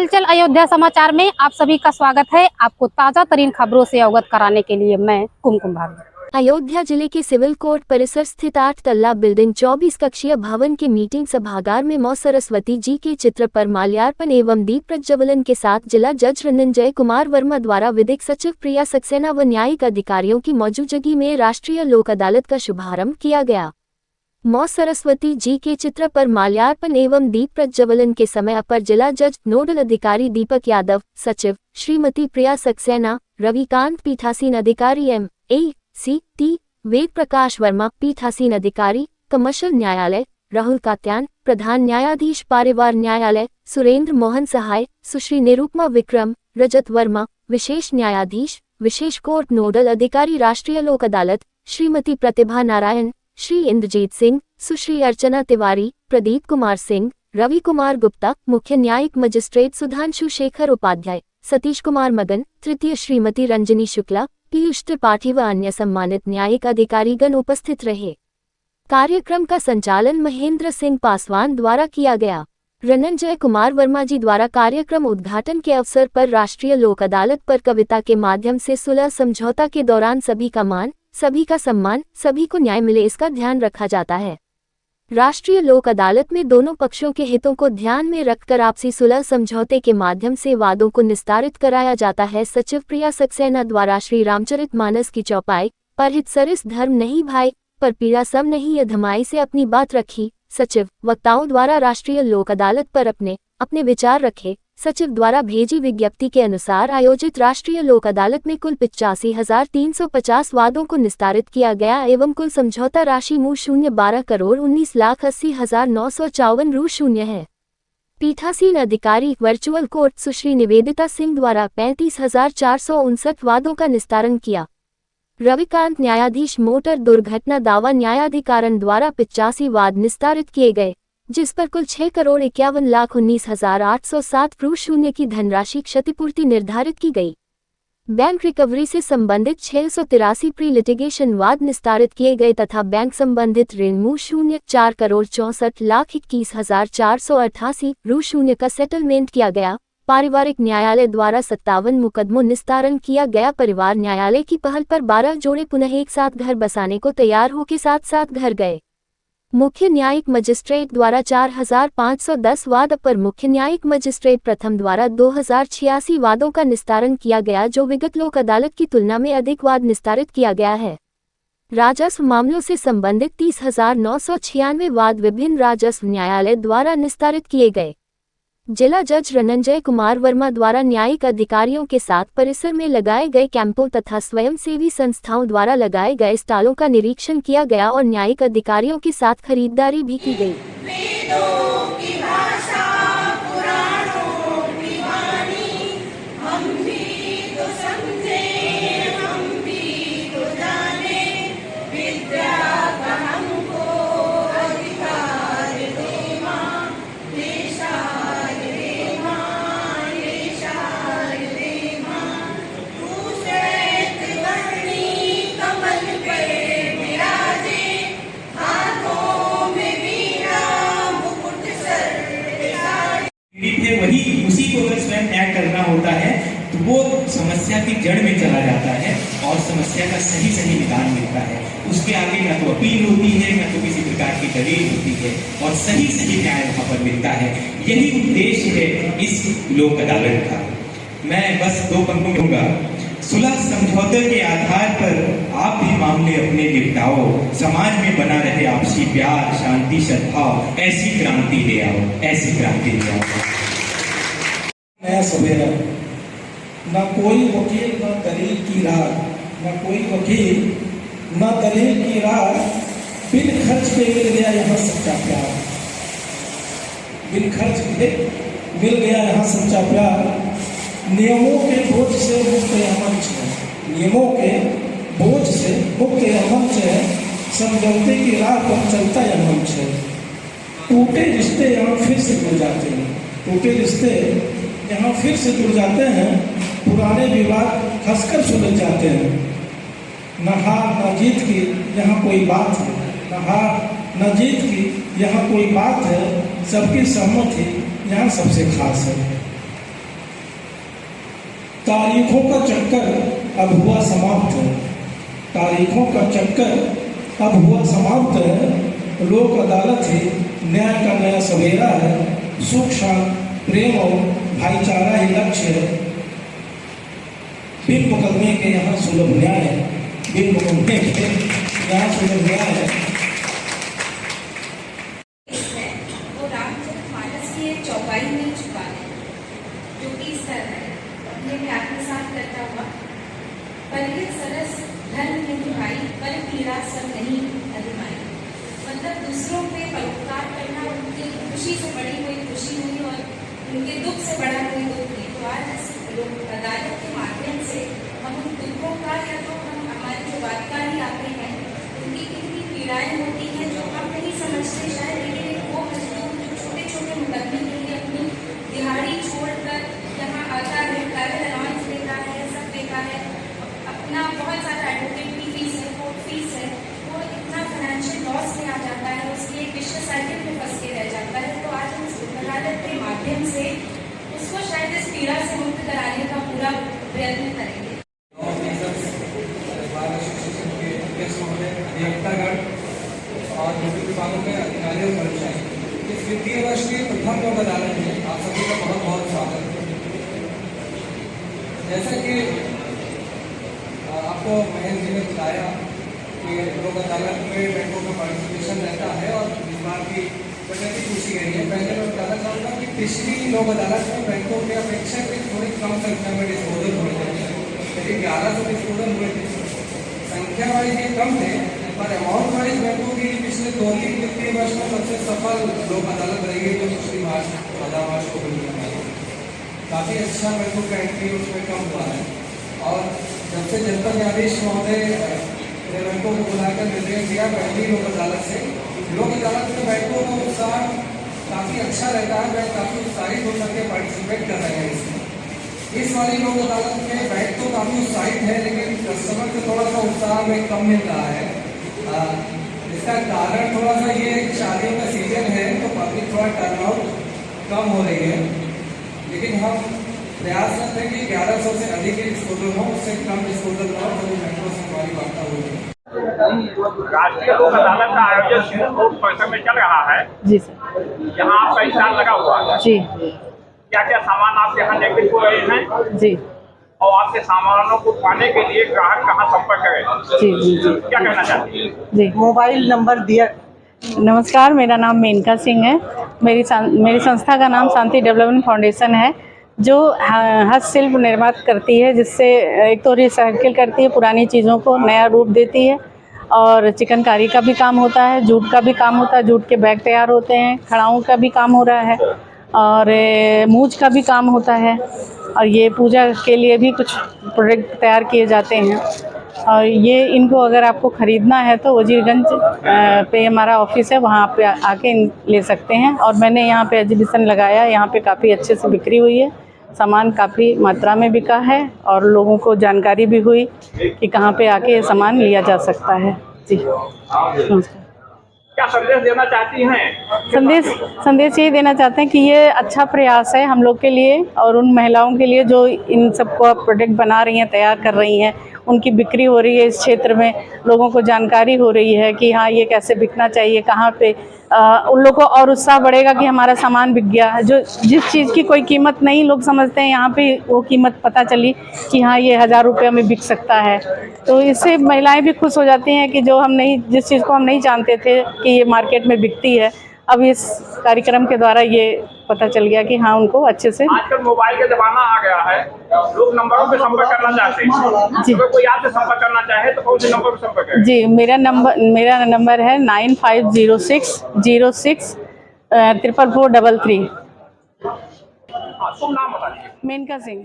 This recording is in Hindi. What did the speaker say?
हलचल अयोध्या समाचार में आप सभी का स्वागत है। आपको ताजा तरीन खबरों से अवगत कराने के लिए मैं कुमकुम भाभी। अयोध्या जिले के सिविल कोर्ट परिसर स्थित 8 तल्ला बिल्डिंग 24 कक्षीय भवन के मीटिंग सभागार में मां सरस्वती जी के चित्र पर माल्यार्पण एवं दीप प्रज्वलन के साथ जिला जज रंजय कुमार वर्मा द्वारा विधिक सचिव प्रिया सक्सेना व न्यायिक अधिकारियों की मौजूदगी में राष्ट्रीय लोक अदालत का शुभारंभ किया गया। मां सरस्वती जी के चित्र पर माल्यार्पण एवं दीप प्रज्वलन के समय अपर जिला जज नोडल अधिकारी दीपक यादव, सचिव श्रीमती प्रिया सक्सेना, रविकांत पीठासीन अधिकारी MACT, वेद प्रकाश वर्मा पीठासीन अधिकारी कमर्शियल न्यायालय, राहुल कात्यान प्रधान न्यायाधीश पारिवार न्यायालय, सुरेंद्र मोहन सहाय, सुश्री निरुपमा विक्रम, रजत वर्मा विशेष न्यायाधीश विशेष कोर्ट नोडल अधिकारी राष्ट्रीय लोक अदालत, श्रीमती प्रतिभा नारायण, श्री इंद्रजीत सिंह, सुश्री अर्चना तिवारी, प्रदीप कुमार सिंह, रवि कुमार गुप्ता, मुख्य न्यायिक मजिस्ट्रेट सुधांशु शेखर उपाध्याय, सतीश कुमार मगन, तृतीय श्रीमती रंजनी शुक्ला, पीयूष त्रिपाठी व अन्य सम्मानित न्यायिक अधिकारीगण उपस्थित रहे। कार्यक्रम का संचालन महेंद्र सिंह पासवान द्वारा किया गया। रंजय कुमार वर्मा जी द्वारा कार्यक्रम उद्घाटन के अवसर पर राष्ट्रीय लोक अदालत पर कविता के माध्यम से सुलह समझौता के दौरान सभी का मान, सभी का सम्मान, सभी को न्याय मिले इसका ध्यान रखा जाता है। राष्ट्रीय लोक अदालत में दोनों पक्षों के हितों को ध्यान में रखकर आपसी सुलह समझौते के माध्यम से वादों को निस्तारित कराया जाता है। सचिव प्रिया सक्सेना द्वारा श्री रामचरित मानस की चौपाई पर हित सरिस धर्म नहीं भाई पर पीड़ा सम नहीं अधमाई से अपनी बात रखी। सचिव वक्ताओं द्वारा राष्ट्रीय लोक अदालत पर अपने विचार रखे। सचिव द्वारा भेजी विज्ञप्ति के अनुसार आयोजित राष्ट्रीय लोक अदालत में कुल 85,350 वादों को निस्तारित किया गया एवं कुल समझौता राशि मु 12,19,80,954 रु शून्य है। पीठासीन अधिकारी वर्चुअल कोर्ट सुश्री निवेदिता सिंह द्वारा 35,459 वादों का निस्तारण किया। रविकांत न्यायाधीश मोटर दुर्घटना दावा न्यायाधिकरण द्वारा 85 वाद निस्तारित किए गए, जिस पर कुल 6,51,19,807 रु शून्य की धनराशि क्षतिपूर्ति निर्धारित की गई। बैंक रिकवरी से संबंधित 683 प्री लिटिगेशन वाद निस्तारित किए गए तथा बैंक संबंधित ऋण मु 4,64,21,488 रु शून्य का सेटलमेंट किया गया। पारिवारिक न्यायालय द्वारा 57 मुकदमों निस्तारण किया गया। परिवार न्यायालय की पहल पर 12 जोड़े पुनः एक साथ घर बसाने को तैयार होकर साथ घर गए। मुख्य न्यायिक मजिस्ट्रेट द्वारा 4,510 वाद, अपर मुख्य न्यायिक मजिस्ट्रेट प्रथम द्वारा 2,086 वादों का निस्तारण किया गया, जो विगत लोक अदालत की तुलना में अधिक वाद निस्तारित किया गया है। राजस्व मामलों से संबंधित 30,996 वाद विभिन्न राजस्व न्यायालय द्वारा निस्तारित किए गए। जिला जज रंजय कुमार वर्मा द्वारा न्यायिक अधिकारियों के साथ परिसर में लगाए गए कैंपों तथा स्वयंसेवी संस्थाओं द्वारा लगाए गए स्टॉलों का निरीक्षण किया गया और न्यायिक अधिकारियों के साथ खरीदारी भी की गई। वही उसी को अगर स्वयं त्याग करना होता है तो वो समस्या की जड़ में चला जाता है और समस्या का सही निदान मिलता है। उसके आगे न तो अपील होती है, न तो किसी प्रकार की दलील होती है और सही न्याय वहां पर मिलता है। यही उद्देश्य है इस लोक अदालत का। मैं बस 2 पंक्तियों दूंगा। सुलह समझौते के आधार पर आप भी मामले अपने निपटाओ, समाज में बना रहे आपसी प्यार, शांति, सद्भाव। ऐसी क्रांति ले आओ, ऐसी क्रांति ले आओ। नया सवेरा, न कोई वकील न दलील की राह, न कोई वकील न दलील की राह, बिन खर्च पे मिल गया यहाँ सच्चा प्यार। बिन खर्च पे मिल गया यहाँ सच्चा प्यार। नियमों के बोझ से मुक्त मंच है, नियमों के बोझ से मुक्त मंच है, समझौते की राह पर चलता यह मंच है। टूटे रिश्ते यहाँ फिर से जुड़ जाते हैं, टूटे रिश्ते यहाँ फिर से जुड़ जाते हैं, पुराने विवाद हंसकर सुलझ जाते हैं। न हार न जीत की यहाँ कोई बात है, न हार न जीत की यहाँ कोई बात है, सबकी सहमति यहाँ सबसे खास है। तारीखों का चक्कर अब हुआ समाप्त। तारीखों का चक्कर अब हुआ समाप्त। लोक अदालत है, न्याय का नया सवेरा है। सुख शांति प्रेम और भाईचारा ही लक्ष्य है। बिन मुकदमे के यहाँ सुलभ न्याय है। बिन मुकदमे के यहाँ सुलभ न्याय है। वो रामचरितमानस की एक चौपाई में छुपा है, जो कि इस तरह है। ये मैं आत्मसात करता हुआ, परिहित सरस धर्म के भाई, पर पीड़ा सब नहीं अधिमाई। मतलब दूसरों पे परोपकार करना उनकी खुशी से बड़ी कोई खुशी हुई और उनके दुख से बड़ा कोई दुख नहीं। तो आज इस लोक अदालत के माध्यम से हम उन दुखों का, या तो हम हमारे जो वादकारी आते हैं उनकी कितनी पीड़ाएं होती हैं जो हम नहीं समझते शायद, लेकिन एक वो मजदूर जो छोटे छोटे मुकदमे के लिए अपनी दिहाड़ी छोड़कर यहाँ आता है, ट्रैवल अलाउंस देता है, सब देता है, अपना बहुत सारा एडवोकेट की फीस है, कोर्ट फीस है, वो इतना फाइनेंशियल लॉस में आ जाता है, उसकी एक विशेष साइकिल में फंस के रह जाता है। तो आज हम इस अदालत के माध्यम से उसको शायद इस पीड़ा से मुक्त कराने का पूरा प्रयत्न करेंगे। और विभिन्न विभागों के अधिकारी और कर्मचारी, इस वित्तीय वर्ष के प्रथम लोक अदालत में आप सभी का बहुत बहुत स्वागत है। जैसा कि आपको महेंद्र जी ने बताया कि लोक अदालत में बैंकों का पार्टिसिपेशन रहता है और इस बार की प्रगति पूछी गई है। पहले मैं बताना चाहूँगा कि पिछली लोक अदालत में बैंकों की अपेक्षा की थोड़ी कम संख्या में डिस्पोजल हुए थे, लेकिन 1100 डिस्पोजल हुए थे। संख्या वाइज ये कम थे, पर अमाउंट वाइज बैंकों की पिछले 2 वित्तीय वर्ष में सबसे सफल लोक अदालत रही है जो पिछली मार्च 14 को हुई है। काफ़ी अच्छा बैंकों का एंट्री उसमें कम हुआ है। और जब से जनपद न्यायाधीश महोदय ने बैंकों को बुलाकर निर्णय दिया पहली लोक अदालत से, लोक अदालत में बैंकों का उत्साह काफ़ी अच्छा रहता है। बैंक काफ़ी उत्साहित हो करके पार्टिसिपेट कर रहे हैं इसमें। इस वाली लोक अदालत में बैंक तो काफ़ी उत्साहित है, लेकिन कस्टमर को थोड़ा सा उत्साह में कम मिल रहा है। इसका कारण थोड़ा सा ये शादियों का सीजन है, तो पब्लिक थोड़ा टर्नआउट कम हो रही है, लेकिन हम प्रयासरत हैं कि 1100 से अधिक डिस्पोजल हो, उससे कम डिस्पोजल हो, तो बैंकों से हमारी वार्ता हो रही है। राष्ट्रीय लोक अदालत का आयोजन सिविल कोर्ट परिसर में चल रहा है। जी सर। यहाँ आपका स्टॉल लगा हुआ है। जी। क्या क्या सामान आपके यहाँ लेकर हो रहे हैं? जी। और आपके सामानों को पाने के लिए ग्राहक कहाँ संपर्क करें? जी जी जी। क्या कहना चाहती हैं? जी। मोबाइल नंबर दिया। नमस्कार, मेरा नाम मेनका सिंह है। मेरी संस्था का नाम शांति डेवलपमेंट फाउंडेशन है, जो हस्तशिल्प निर्माण करती है, जिससे एक तो रिसाइकिल करती है, पुरानी चीज़ों को नया रूप देती है, और चिकनकारी का भी काम होता है, जूट का भी काम होता है, जूट के बैग तैयार होते हैं, खड़ाओं का भी काम हो रहा है, और मूंछ का भी काम होता है, और ये पूजा के लिए भी कुछ प्रोडक्ट तैयार किए जाते हैं। और ये इनको अगर आपको ख़रीदना है तो वजीरगंज पे हमारा ऑफिस है, वहाँ पे आके ले सकते हैं। और मैंने यहाँ पे एग्जीबिशन लगाया, यहाँ पे काफ़ी अच्छे से बिक्री हुई है, सामान काफ़ी मात्रा में बिका है, और लोगों को जानकारी भी हुई कि कहाँ पे आके ये सामान लिया जा सकता है। जी नमस्कार। क्या संदेश देना चाहती हैं? संदेश यही देना चाहते हैं कि ये अच्छा प्रयास है हम लोग के लिए और उन महिलाओं के लिए जो इन सबको प्रोडक्ट बना रही हैं, तैयार कर रही हैं, उनकी बिक्री हो रही है। इस क्षेत्र में लोगों को जानकारी हो रही है कि हाँ ये कैसे बिकना चाहिए, कहाँ पे उन लोगों को और उत्साह बढ़ेगा कि हमारा सामान बिक गया। जो जिस चीज़ की कोई कीमत नहीं लोग समझते हैं, यहाँ पे वो कीमत पता चली कि हाँ ये 1000 रुपये में बिक सकता है। तो इससे महिलाएं भी खुश हो जाती हैं कि जो जिस चीज़ को हम नहीं जानते थे कि ये मार्केट में बिकती है, अब इस कार्यक्रम के द्वारा ये पता चल गया कि हाँ उनको अच्छे से। आजकल मोबाइल का जमाना आ गया है, लोग नंबरों पे संपर्क करना चाहते हैं। जी। अगर कोई आपसे संपर्क करना चाहे तो कौन से नंबर पे संपर्क करें? जी, मेरा नंबर है 9506 06 44433। हाँ, शुभ नाम बताइए। मेनका सिंह।